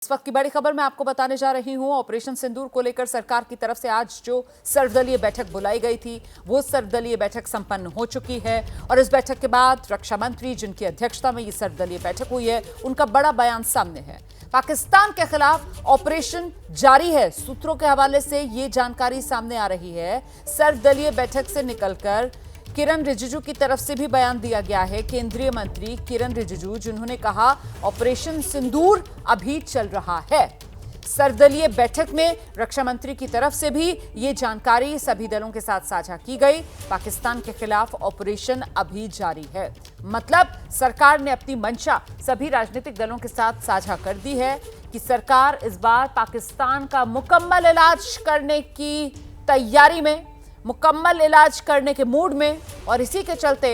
इस वक्त की बड़ी खबर मैं आपको बताने जा रही हूं। ऑपरेशन सिंदूर को लेकर सरकार की तरफ से आज जो सर्वदलीय बैठक बुलाई गई थी, वो सर्वदलीय बैठक संपन्न हो चुकी है और इस बैठक के बाद रक्षा मंत्री, जिनकी अध्यक्षता में ये सर्वदलीय बैठक हुई है, उनका बड़ा बयान सामने है। पाकिस्तान के खिलाफ ऑपरेशन जारी है। सूत्रों के हवाले से ये जानकारी सामने आ रही है। सर्वदलीय बैठक से निकलकर किरण रिजिजू की तरफ से भी बयान दिया गया है। केंद्रीय मंत्री किरण रिजिजू, जिन्होंने कहा ऑपरेशन सिंदूर अभी चल रहा है। सर्वदलीय बैठक में रक्षा मंत्री की तरफ से भी ये जानकारी सभी दलों के साथ साझा की गई। पाकिस्तान के खिलाफ ऑपरेशन अभी जारी है, मतलब सरकार ने अपनी मंशा सभी राजनीतिक दलों के साथ साझा कर दी है कि सरकार इस बार पाकिस्तान का मुकम्मल इलाज करने की तैयारी में, मुकम्मल इलाज करने के मूड में, और इसी के चलते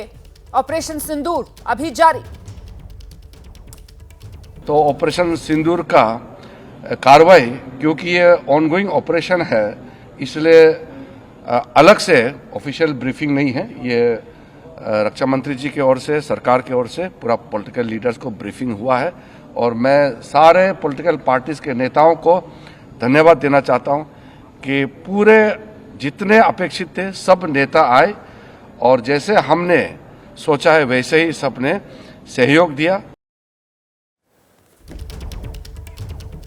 ऑपरेशन सिंदूर अभी जारी। तो ऑपरेशन सिंदूर का कार्रवाई, क्योंकि ये ऑनगोइंग ऑपरेशन है, इसलिए अलग से ऑफिशियल ब्रीफिंग नहीं है। ये रक्षा मंत्री जी की ओर से, सरकार की ओर से पूरा पॉलिटिकल लीडर्स को ब्रीफिंग हुआ है और मैं सारे पॉलिटिकल पार्टीज के नेताओं को धन्यवाद देना चाहता हूं कि पूरे जितने अपेक्षित थे सब नेता आए और जैसे हमने सोचा है वैसे ही सबने सहयोग दिया।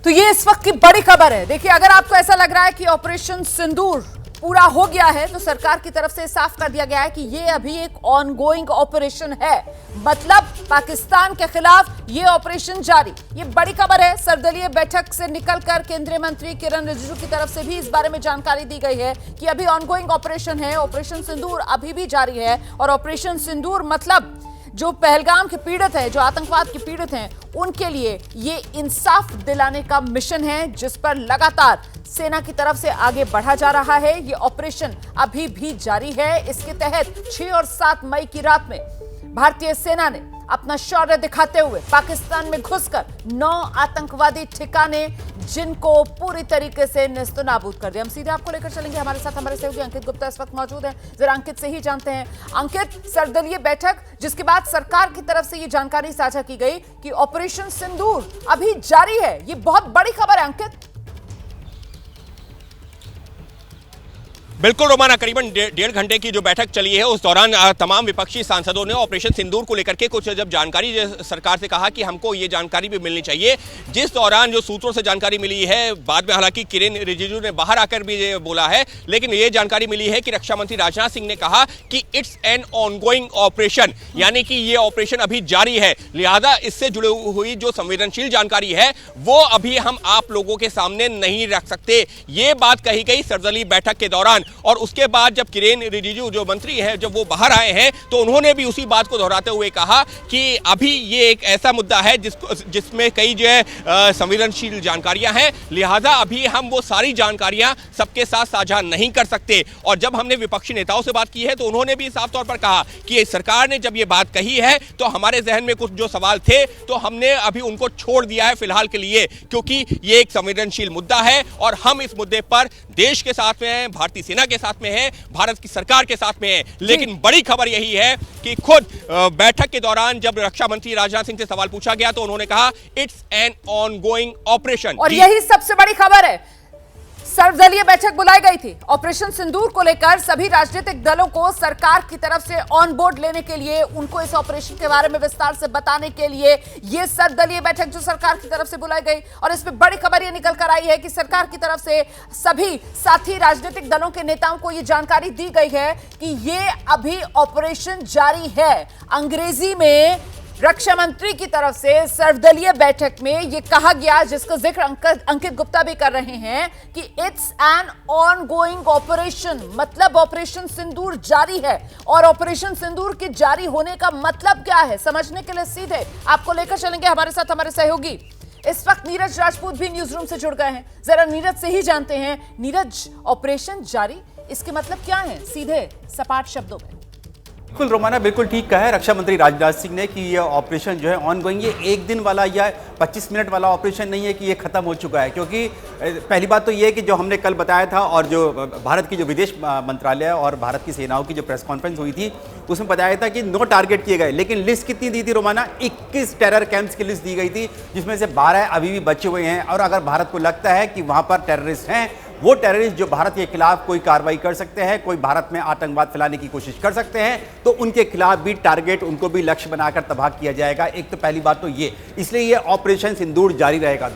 तो ये इस वक्त की बड़ी खबर है। देखिए, अगर आपको ऐसा लग रहा है कि ऑपरेशन सिंदूर पूरा हो गया है, तो सरकार की तरफ से साफ कर दिया गया है कि ये अभी एक ऑनगोइंग ऑपरेशन है, मतलब पाकिस्तान के खिलाफ ये ऑपरेशन जारी। ये बड़ी खबर है। सर्वदलीय बैठक से निकलकर केंद्रीय मंत्री किरण रिजिजू की तरफ से भी इस बारे में जानकारी दी गई है कि अभी ऑनगोइंग ऑपरेशन है, ऑपरेशन सिंदूर अभी भी जारी है। और ऑपरेशन सिंदूर मतलब जो पहलगाम के पीड़ित हैं, जो आतंकवाद के पीड़ित हैं, उनके लिए ये इंसाफ दिलाने का मिशन है, जिस पर लगातार सेना की तरफ से आगे बढ़ा जा रहा है। ये ऑपरेशन अभी भी जारी है। इसके तहत 6 और 7 मई की रात में भारतीय सेना ने अपना शौर्य दिखाते हुए पाकिस्तान में घुसकर 9 आतंकवादी ठिकाने, जिनको पूरी तरीके से नेस्तनाबूद कर दिया। हम सीधे आपको लेकर चलेंगे। हमारे साथ हमारे सहयोगी अंकित गुप्ता इस वक्त मौजूद हैं। जरा अंकित से ही जानते हैं। अंकित, सर्वदलीय बैठक जिसके बाद सरकार की तरफ से ये जानकारी साझा की गई कि ऑपरेशन सिंदूर अभी जारी है, ये बहुत बड़ी खबर है। अंकित, बिल्कुल रोमाना, करीबन 1.5 घंटे की जो बैठक चली है, उस दौरान तमाम विपक्षी सांसदों ने ऑपरेशन सिंदूर को लेकर के कुछ जब जानकारी सरकार से कहा कि हमको ये जानकारी भी मिलनी चाहिए, जिस दौरान जो सूत्रों से जानकारी मिली है, बाद में हालांकि किरण रिजिजू ने बाहर आकर भी ये बोला है, लेकिन ये जानकारी मिली है कि रक्षा मंत्री राजनाथ सिंह ने कहा कि इट्स एन ऑनगोइंग ऑपरेशन, यानी कि ये ऑपरेशन अभी जारी है। लिहाजा इससे जुड़ी हुई जो संवेदनशील जानकारी है वो अभी हम आप लोगों के सामने नहीं रख सकते। ये बात कही गई सर्वदलीय बैठक के दौरान। और उसके बाद जब किरेन रिजिजू जो मंत्री है, जब वो बाहर आए हैं, तो उन्होंने भी उसी बात को दोहराते हुए कहा कि अभी ये एक ऐसा मुद्दा है जिसमें कई जो है संवेदनशील जानकारियां हैं, लिहाजा अभी हम वो सारी जानकारियां सबके साथ साझा नहीं कर सकते। और जब हमने विपक्षी नेताओं से बात की है, तो उन्होंने भी साफ तौर पर कहा कि सरकार ने जब ये बात कही है, तो हमारे जहन में कुछ जो सवाल थे, तो हमने अभी उनको छोड़ दिया है फिलहाल के लिए, क्योंकि ये एक संवेदनशील मुद्दा है और हम इस मुद्दे पर देश के साथ में हैं, भारतीय सेना के साथ में है, भारत की सरकार के साथ में है। लेकिन बड़ी खबर यही है कि खुद बैठक के दौरान जब रक्षा मंत्री राजनाथ सिंह से सवाल पूछा गया, तो उन्होंने कहा इट्स एन ऑनगोइंग ऑपरेशन। और यही सबसे बड़ी खबर है। सर्वदलीय बैठक बुलाई गई थी ऑपरेशन सिंदूर को लेकर। सभी राजनीतिक दलों को सरकार की तरफ से ऑन बोर्ड लेने के लिए, उनको इस ऑपरेशन के बारे में विस्तार से बताने के लिए यह सर्वदलीय बैठक जो सरकार की तरफ से बुलाई गई। और इसमें बड़ी खबर यह निकल कर आई है कि सरकार की तरफ से सभी साथी राजनीतिक दलों के नेताओं को यह जानकारी दी गई है कि यह अभी ऑपरेशन जारी है। अंग्रेजी में रक्षा मंत्री की तरफ से सर्वदलीय बैठक में यह कहा गया, जिसका जिक्र अंकित गुप्ता भी कर रहे हैं, कि इट्स एन ऑनगोइंग ऑपरेशन, मतलब ऑपरेशन सिंदूर जारी है। और ऑपरेशन सिंदूर के जारी होने का मतलब क्या है, समझने के लिए सीधे आपको लेकर चलेंगे। हमारे साथ हमारे सहयोगी इस वक्त नीरज राजपूत भी न्यूज रूम से जुड़ गए हैं। जरा नीरज से ही जानते हैं। नीरज, ऑपरेशन जारी, इसके मतलब क्या है, सीधे सपाट शब्दों में? बिल्कुल रोमाना, बिल्कुल ठीक कहा है रक्षा मंत्री राजनाथ सिंह ने कि ये ऑपरेशन जो है ऑन गोइंग, ये एक दिन वाला या 25 मिनट वाला ऑपरेशन नहीं है कि ये खत्म हो चुका है। क्योंकि पहली बात तो ये है कि जो हमने कल बताया था और जो भारत की जो विदेश मंत्रालय और भारत की सेनाओं की जो प्रेस कॉन्फ्रेंस हुई थी उसमें बताया था कि 9 टारगेट किए गए, लेकिन लिस्ट कितनी दी थी रोमाना? 21 टेरर कैंप्स की लिस्ट दी गई थी, जिसमें से 12 अभी भी बचे हुए हैं। और अगर भारत को लगता है कि वहां पर टेररिस्ट हैं, वो टेररिस्ट जो भारत के खिलाफ कोई कार्रवाई कर सकते हैं, कोई भारत में आतंकवाद फैलाने की कोशिश कर सकते हैं, तो उनके खिलाफ भी टारगेट, उनको भी लक्ष्य बनाकर तबाह किया जाएगा। एक तो पहली बात तो ये, इसलिए ये ऑपरेशन सिंदूर जारी रहेगा।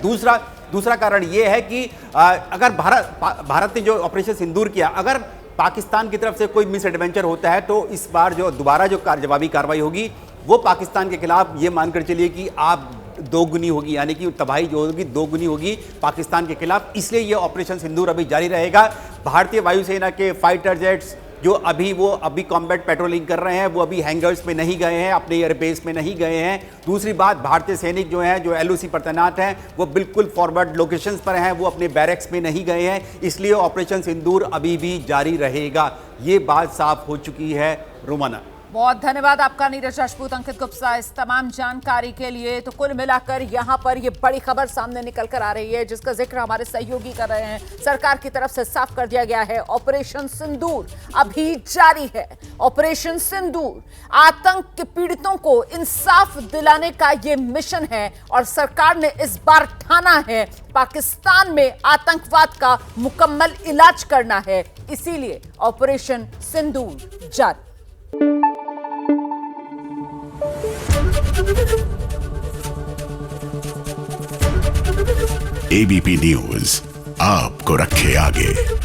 दूसरा कारण ये है कि अगर भारत ने जो ऑपरेशन सिंदूर किया, अगर पाकिस्तान की तरफ से कोई मिस एडवेंचर होता है तो इस बार जो दोबारा जो जवाबी कार्रवाई होगी वो पाकिस्तान के खिलाफ ये मानकर चलिए कि आप दोगुनी होगी, यानी कि तबाही जो होगी दोगुनी होगी पाकिस्तान के खिलाफ। इसलिए यह ऑपरेशन सिंदूर अभी जारी रहेगा। भारतीय वायुसेना के फाइटर जेट्स जो अभी कॉम्बैट पेट्रोलिंग कर रहे हैं, वो अभी हैंगर्स में नहीं गए हैं, अपने एयरबेस में नहीं गए हैं। दूसरी बात, भारतीय सैनिक जो हैं, जो LOC पर तैनात हैं, वो बिल्कुल फॉरवर्ड लोकेशंस पर हैं, वो अपने बैरक्स में नहीं गए हैं। इसलिए ऑपरेशन सिंदूर अभी भी जारी रहेगा। ये बात साफ हो चुकी है रोमाना। बहुत धन्यवाद आपका नीरज राजपूत, अंकित गुप्ता इस तमाम जानकारी के लिए। तो कुल मिलाकर यहाँ पर ये बड़ी खबर सामने निकल कर आ रही है, जिसका जिक्र हमारे सहयोगी कर रहे हैं। सरकार की तरफ से साफ कर दिया गया है, ऑपरेशन सिंदूर अभी जारी है। ऑपरेशन सिंदूर आतंक के पीड़ितों को इंसाफ दिलाने का ये मिशन है और सरकार ने इस बार ठाना है पाकिस्तान में आतंकवाद का मुकम्मल इलाज करना है, इसीलिए ऑपरेशन सिंदूर जारी। ABP न्यूज आपको रखे आगे।